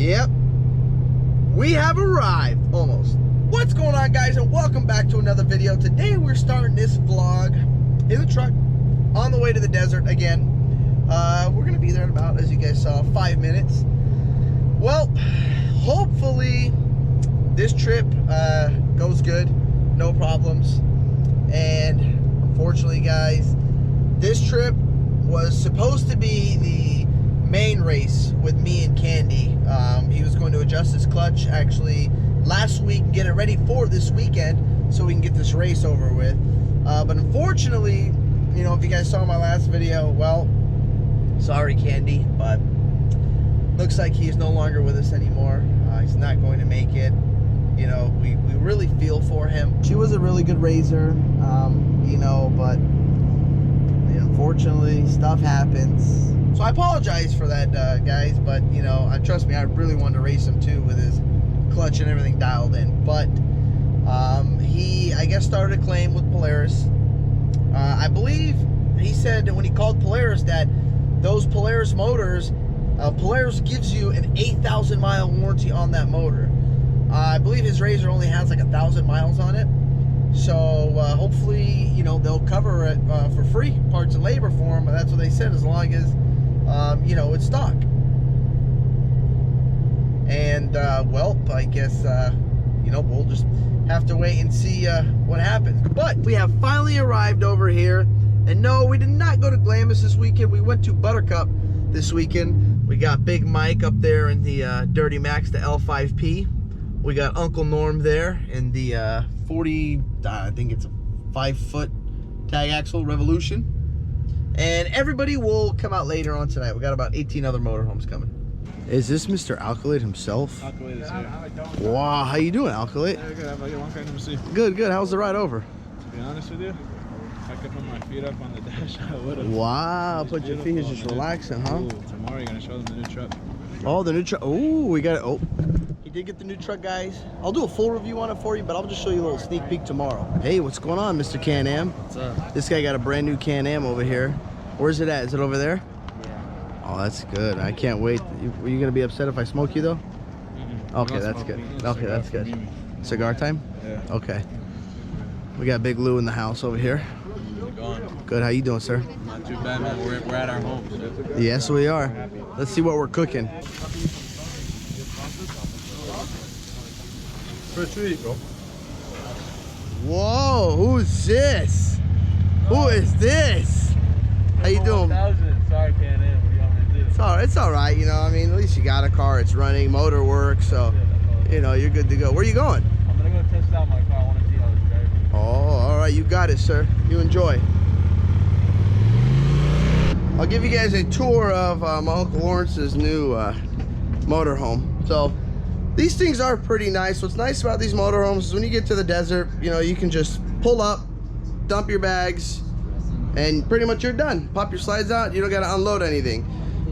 Yep, we have arrived, almost. What's going on, guys, and welcome back to another video. Today we're starting this vlog in the truck on the way to the desert again. We're gonna be there in about, as you guys saw, 5 minutes. Well, hopefully this trip goes good, no problems. And unfortunately, guys, this trip was supposed to be the main race with me and Candy. He was going to adjust his clutch actually last week and get it ready for this weekend so we can get this race over with. But unfortunately, you know, if you guys saw my last video, well, sorry Candy, but looks like he's no longer with us anymore. He's not going to make it. You know, we really feel for him. She was a really good racer, you know, but unfortunately stuff happens. So I apologize for that, guys, but you know, trust me, I really wanted to race him too with his clutch and everything dialed in. But he, I guess, started a claim with Polaris. I believe he said that when he called Polaris that those Polaris motors, Polaris gives you an 8,000 mile warranty on that motor. I believe his Razor only has like 1,000 miles on it. So hopefully, you know, they'll cover it for free, parts and labor for him. That's what they said, as long as, you know, it's stock. And, well, I guess, you know, we'll just have to wait and see what happens. But we have finally arrived over here. And no, we did not go to Glamis this weekend. We went to Buttercup this weekend. We got Big Mike up there in the Dirty Max, the L5P. We got Uncle Norm there in the 40, I think it's a 5-foot tag axle Revolution. And everybody will come out later on tonight. We got about 18 other motorhomes coming. Is this Mr. Alkalate himself? Alkalate is here. Wow, how you doing, Alkalate? Yeah, good. How about you? Long time no see. Good, good. How's the ride over? To be honest with you, if I could put my feet up on the dash, I would have. Wow, put your feet just relaxing, huh? Ooh, tomorrow you're gonna show them the new truck. Oh, the new truck. Oh, we got it. Oh, he did get the new truck, guys. I'll do a full review on it for you, but I'll just show you a little sneak peek tomorrow. Hey, what's going on, Mr. Can-Am? What's up? This guy got a brand new Can-Am over here. Where's it at? Is it over there? Yeah. Oh, that's good. I can't wait. Were you gonna be upset if I smoke you though? Okay, that's good. Okay, that's good. Cigar time? Yeah. Okay. We got Big Lou in the house over here. How's it going? Good. How you doing, sir? Not too bad, man. We're at our home. So. Yes, we are. Let's see what we're cooking. Whoa, who's this? Who is this? How you doing? Sorry, Can-Am. What do you want me to do? It's all right, you know. I mean, at least you got a car. It's running, motor works, so you know you're good to go. Where are you going? I'm gonna go test out my car. I want to see how it's driving. Oh, all right, you got it, sir. You enjoy. I'll give you guys a tour of my Uncle Lawrence's new motorhome. So these things are pretty nice. What's nice about these motorhomes is when you get to the desert, you know, you can just pull up, dump your bags, and pretty much you're done. Pop your slides out, you don't gotta unload anything.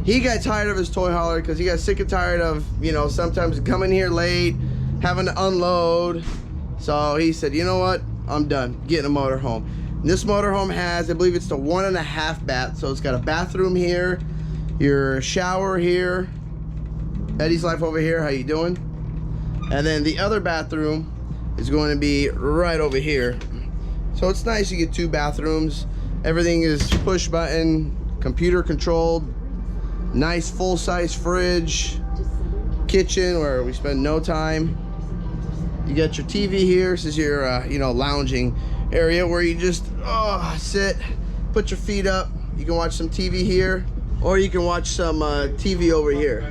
He got tired of his toy hauler because he got sick and tired of, you know, sometimes coming here late, having to unload. So he said, you know what, I'm done getting a motorhome. And this motorhome has, I believe it's the 1.5 bath. So it's got a bathroom here, your shower here, Eddie's Life over here, how you doing? And then the other bathroom is going to be right over here. So it's nice, you get 2 bathrooms. Everything is push button, computer controlled, nice full-size fridge, kitchen where we spend no time. You got your TV here. This is your you know, lounging area where you just sit, put your feet up. You can watch some TV here, or you can watch some TV over here.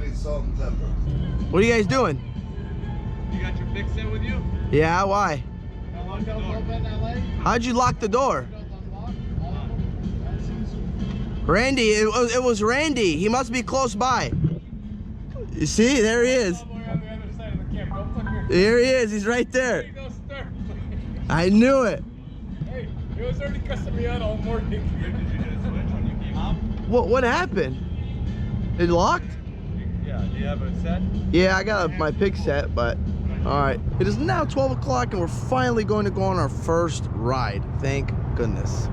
What are you guys doing? You got your fix set with you? Yeah, why? How'd you lock the door? Randy, it was Randy. He must be close by. You see, there he is. Here he is, he's right there. I knew it. Hey, it was already cussing me out all morning. Did you get a switch when you came out? What happened? It locked? Yeah, do you have a set? Yeah, I got my pick set, but all right. It is now 12 o'clock and we're finally going to go on our first ride. Thank goodness.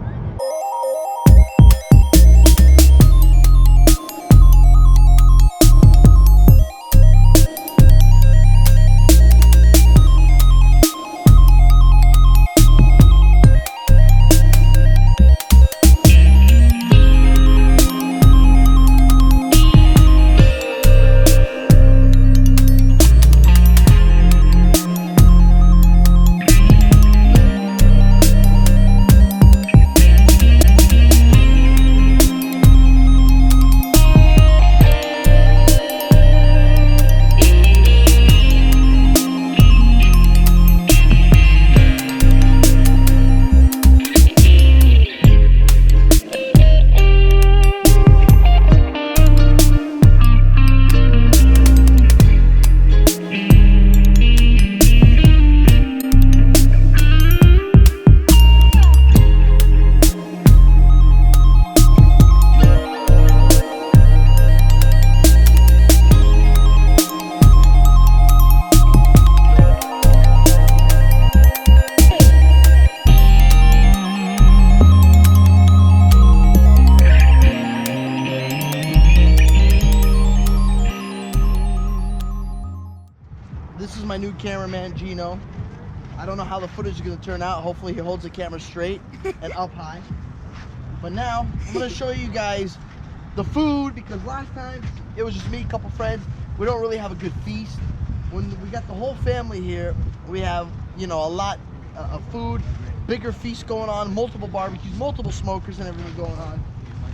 This is my new cameraman, Gino. I don't know how the footage is gonna turn out. Hopefully he holds the camera straight and up high. But now, I'm gonna show you guys the food, because last time it was just me, a couple friends. We don't really have a good feast. When we got the whole family here, we have, you know, a lot of food, bigger feast going on, multiple barbecues, multiple smokers and everything going on.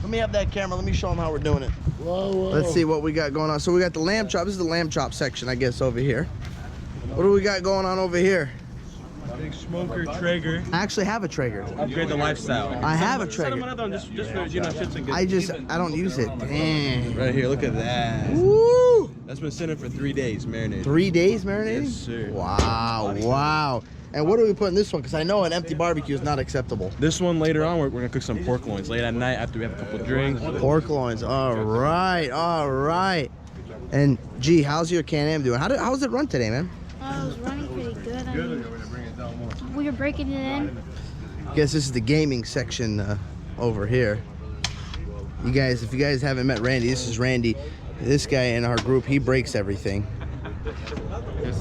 Let me have that camera. Let me show them how we're doing it. Whoa, whoa. Let's see what we got going on. So we got the lamb chop. This is the lamb chop section, I guess, over here. What do we got going on over here? Big smoker Traeger. I actually have a Traeger. Upgrade the lifestyle. I have a Set him Traeger. another one just for, you know, shits and giggles. I don't use it. Dang. Right here, look at that. Woo! That's been sitting for 3 days marinated. 3 days marinating? Yes, sir. Wow, wow. And what do we put in this one? Because I know an empty barbecue is not acceptable. This one later on, we're gonna cook some pork loins late at night after we have a couple drinks. Pork loins. All right, all right. And gee, how's your Can-Am doing? How's it run today, man? It was running pretty good. I mean, we were breaking it in. Guess this is the gaming section over here. You guys, if you guys haven't met Randy, this is Randy. This guy in our group, he breaks everything.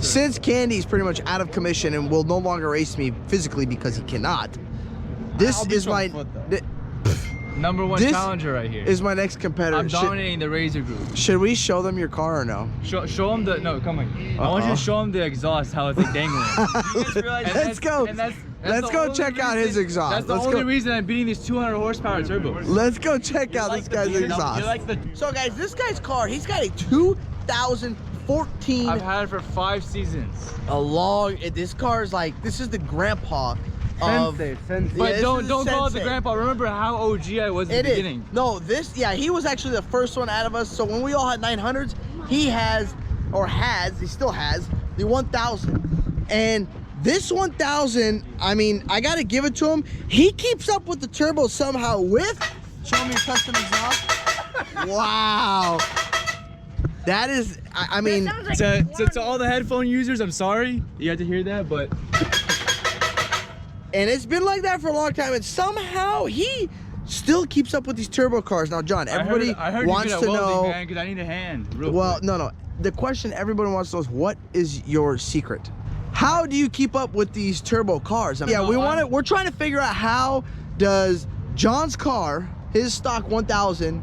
Since Candy's pretty much out of commission and will no longer race me physically because he cannot, this is my Number one This challenger right here. is my next competitor. I'm dominating the Razor group. Should we show them your car or no? Show them the, no, come on. I want you to show them the exhaust, how it's like dangling. Let's go. That's Let's the go only check out his exhaust. That's the Let's only go. reason I'm beating these 200 horsepower turbos. Let's go check out this guy's exhaust. So guys, this guy's car, he's got a 2014. I've had it for 5 seasons. This car is like, this is the grandpa of. But Yeah, don't this is call it the Sensei. grandpa. Remember how OG I was at It the is. beginning. No, he was actually the first one out of us. So when we all had 900s, he still has the 1000. And this 1000, I mean, I gotta give it to him. He keeps up with the turbo somehow with. Show me your custom exhaust. Wow. That is, I mean. That sounds like To all the headphone users, I'm sorry you had to hear that, but And it's been like that for a long time, and somehow he still keeps up with these turbo cars. Now, John, everybody I heard wants you to good at welding, know. man, because I need a hand. Real Well, quick. no. The question everybody wants to know is, what is your secret? How do you keep up with these turbo cars? I mean, No, we're trying to figure out how does John's car, his stock 1000,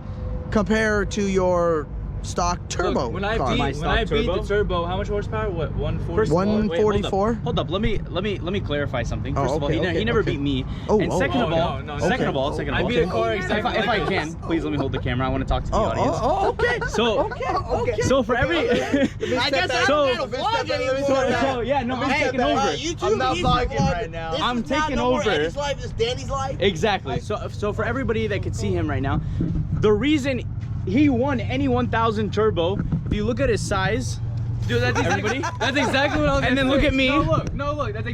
compare to your stock turbo Look, when I car? beat the turbo, how much horsepower? What, 144? 144? Hold up. Let me clarify something. Oh, First of all, okay, he never okay. beat me. Oh, and oh, second oh, of all, no, second okay. of all, I beat a car if exactly I like can, please let me hold the camera. I want to talk to the audience. Okay. So, okay. so for every, I guess I so, don't vlog anymore. so yeah, no, I'm Hey, taking over. YouTube, I'm not he's vlogging vlogging right now. This I'm is not taking no more over. Eddie's life, this is Danny's life. Exactly. So for everybody that could see him right now, the reason he won any 1000 turbo, if you look at his size, Dude, that's everybody, That's exactly what I was And gonna then look say. at me. No, look. That's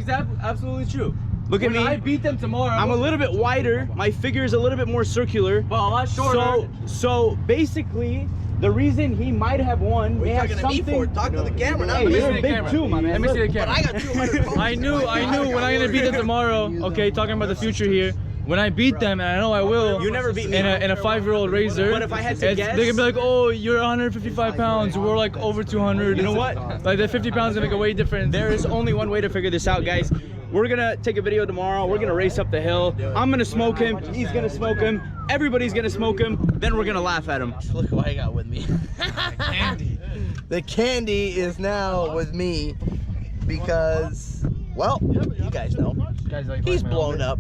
absolutely true. look at When me. I beat them tomorrow, I'm a little bit wider. My figure is a little bit more circular. well, a lot shorter. So basically, the reason he might have won may have something. Talk to the camera, not Hey, me. you're the big camera. too, my man. Let me see the Look. camera. But I got 200 pounds. I knew when I'm gonna beat them tomorrow. Okay, talking about the future here. When I beat them, and I know I will. You never beat me. in a 5-year-old Razor. But if I had to guess- they could be like, oh, you're 155 pounds. We're like over 200. You know what? Like that 50 pounds gonna make a way difference. There is only one way to figure this out, guys. We're gonna take a video tomorrow. We're gonna race up the hill. I'm gonna smoke him. He's gonna smoke him. Everybody's gonna smoke him. Then we're gonna laugh at him. Look who I got with me. Candy. The candy is now with me because, well, you guys know, he's blown up.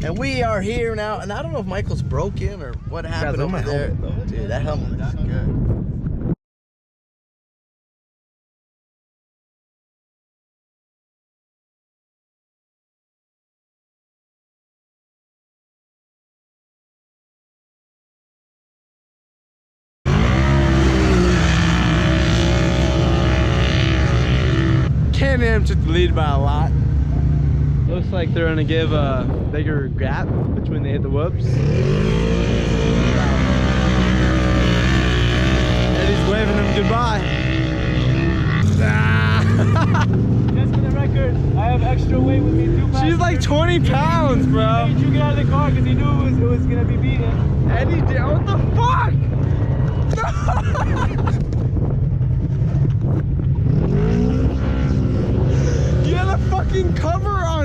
And we are here now, and I don't know if Michael's broken or what happened over there. Dude, that helmet looks good. Can-Am took the lead by a lot. Looks like they're gonna give a bigger gap between they hit the whoops. Eddie's waving them goodbye. Just for the record, I have extra weight with me. 2 pounds. She's like 20 pounds, bro. He took it out of the car because he knew it was gonna be beaten. Eddie, what the fuck?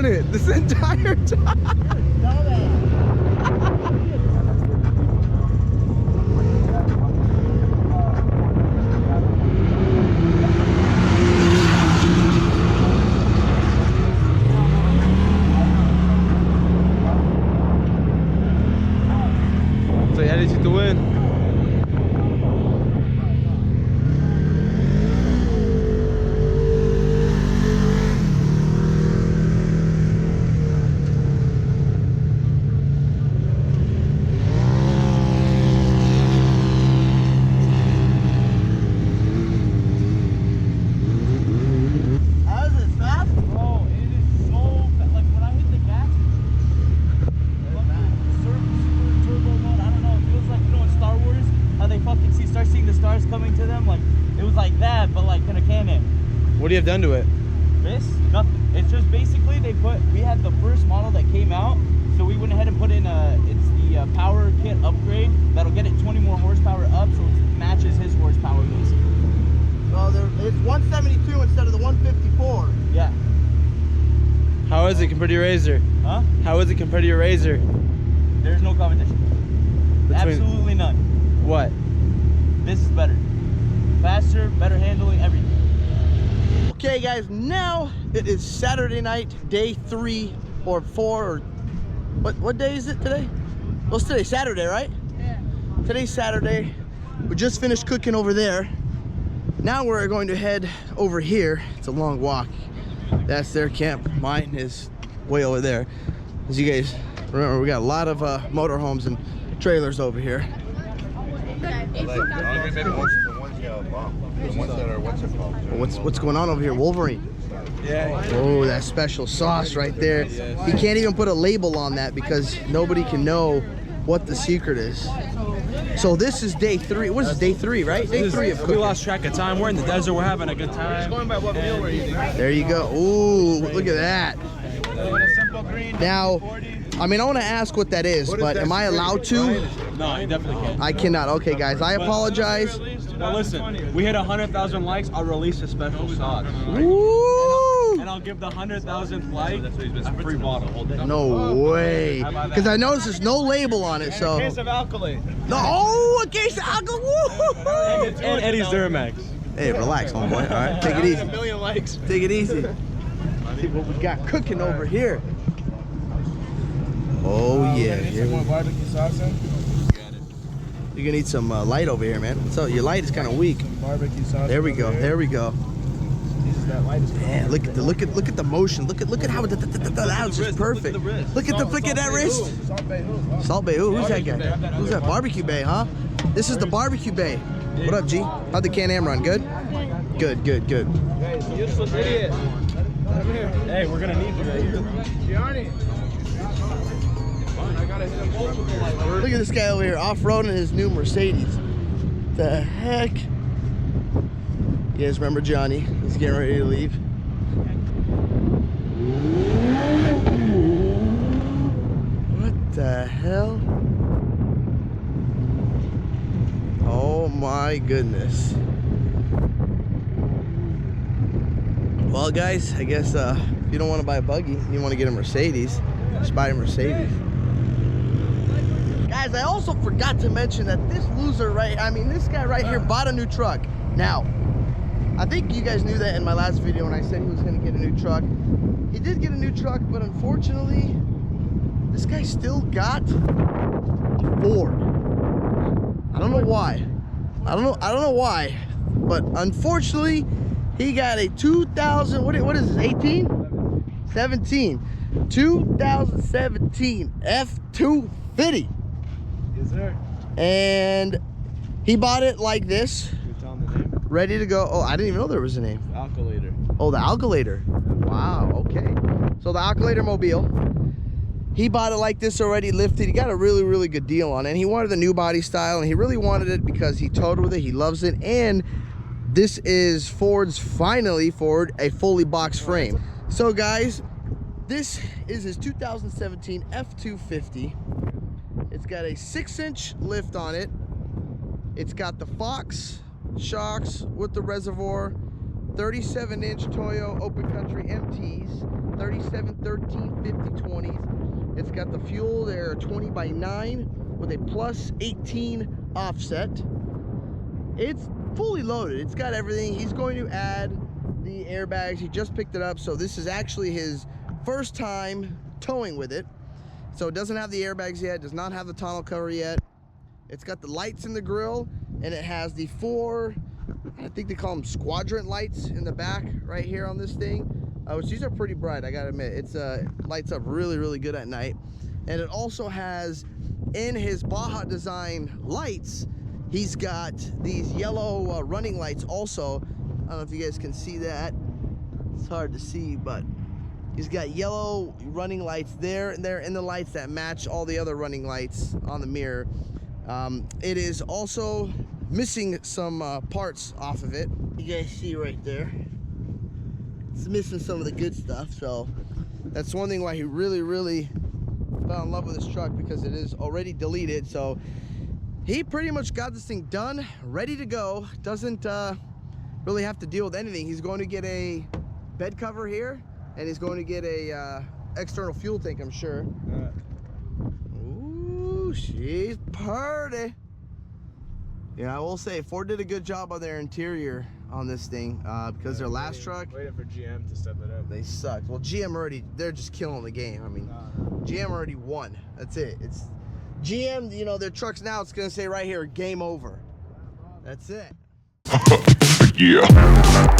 it this entire time. So Eddie took the win. Coming to them, like it was like that, but like in a Can-Am. What do you have done to it? This? Nothing. It's just basically we had the first model that came out, so we went ahead and put in it's the power kit upgrade that'll get it 20 more horsepower up, so it matches his horsepower basically. Well, it's 172 instead of the 154. Yeah. How is it compared to your Razor? Huh? How is it compared to your Razor? There's no competition. Absolutely none. What? This is better. Faster, better handling, everything. Okay guys, now it is Saturday night, day 3 or 4 or what day is it today? Well, it's today, Saturday, right? Yeah. Today's Saturday. We just finished cooking over there. Now we're going to head over here. It's a long walk. That's their camp. Mine is way over there. As you guys remember, we got a lot of motorhomes and trailers over here. What's going on over here? Wolverine. Yeah. Oh, that special sauce right there. He can't even put a label on that because nobody can know what the secret is. So this is day 3. What is this, day 3, right? Day 3 of We cooking. lost track of time. We're in the desert. We're having a good time. Going by what meal we're eating. There you go. Ooh, look at that. Now, I mean, I want to ask what that is, but am I allowed to? No, you definitely can't. I cannot. Okay, guys, I apologize. Now listen, we hit 100,000 likes. I'll release a special sauce. Woo! And I'll give the 100,000th like a free bottle. No way. Because I noticed there's no label on it, so. Case of alkaline. No, oh, a case of alcohol. Woo! And Eddie's Duramax. Hey, relax, homeboy. All right, take it easy. million likes. Take it easy. See what we got cooking over here. Oh yeah. Here we- barbecue sauce in? You're gonna need some light over here, man. So your light is kind of weak. Barbecue sauce. There we go. There we go. That light is Man, look at the motion. Look at how that was just perfect. Look at that wrist. Salt Bay. Who's that guy? Who's that? Barbecue Bay, huh? This is the Barbecue Bay. What up, G? How'd the Can-Am run? Good. Good. Useless idiot. Hey, we're gonna need you. Gianni. Look at this guy over here off-roading his new Mercedes. The heck? You guys remember Johnny? He's getting ready to leave. What the hell? Oh my goodness. Well guys, I guess if you don't want to buy a buggy, you want to get a Mercedes, just buy a Mercedes. Guys, I also forgot to mention that this loser this guy right here bought a new truck. Now, I think you guys knew that in my last video when I said he was gonna get a new truck. He did get a new truck, but unfortunately, this guy still got a Ford. I don't know why. I don't know why, but unfortunately, he got a 2000, what is this, 18? 17. 2017 F250. Yes, sir. And he bought it like this, ready to go. Oh, I didn't even know there was a name. Alkalator. Oh, the Alkalator. Wow, okay. So the Alkalator Mobile. He bought it like this already lifted. He got a really good deal on it. And he wanted the new body style, and he really wanted it because he towed with it. He loves it. And this is Ford's, finally Ford, a fully boxed frame. So guys, this is his 2017 F250. It's got a 6-inch lift on it. It's got the Fox shocks with the reservoir. 37-inch Toyo Open Country MTs, 37, 13, 50, 20s. It's got the fuel. They're 20x9 with a plus 18 offset. It's fully loaded. It's got everything. He's going to add the airbags. He just picked it up, so this is actually his first time towing with it. So it doesn't have the airbags yet, does not have the tonneau cover yet. It's got the lights in the grill, and it has the 4, I think they call them quadrant lights in the back right here on this thing. Which these are pretty bright, I gotta admit. It's lights up really, really good at night. And it also has, in his Baja Design lights, he's got these yellow running lights also. I don't know if you guys can see that. It's hard to see, but he's got yellow running lights there and there, and the lights that match all the other running lights on the mirror. It is also missing some parts off of it. You guys see right there. It's missing some of the good stuff, so that's one thing why he really, really fell in love with this truck, because it is already deleted. So he pretty much got this thing done, ready to go. Doesn't really have to deal with anything. He's going to get a bed cover here, and he's going to get a external fuel tank, I'm sure. Ooh, she's pretty. Yeah, I will say Ford did a good job on their interior on this thing, because their last truck, Waiting for GM to step it up. they sucked. Well, GM already, they're just killing the game. I mean, GM already won. That's it. It's GM, you know, their trucks now, it's gonna say right here, game over. That's it. Yeah.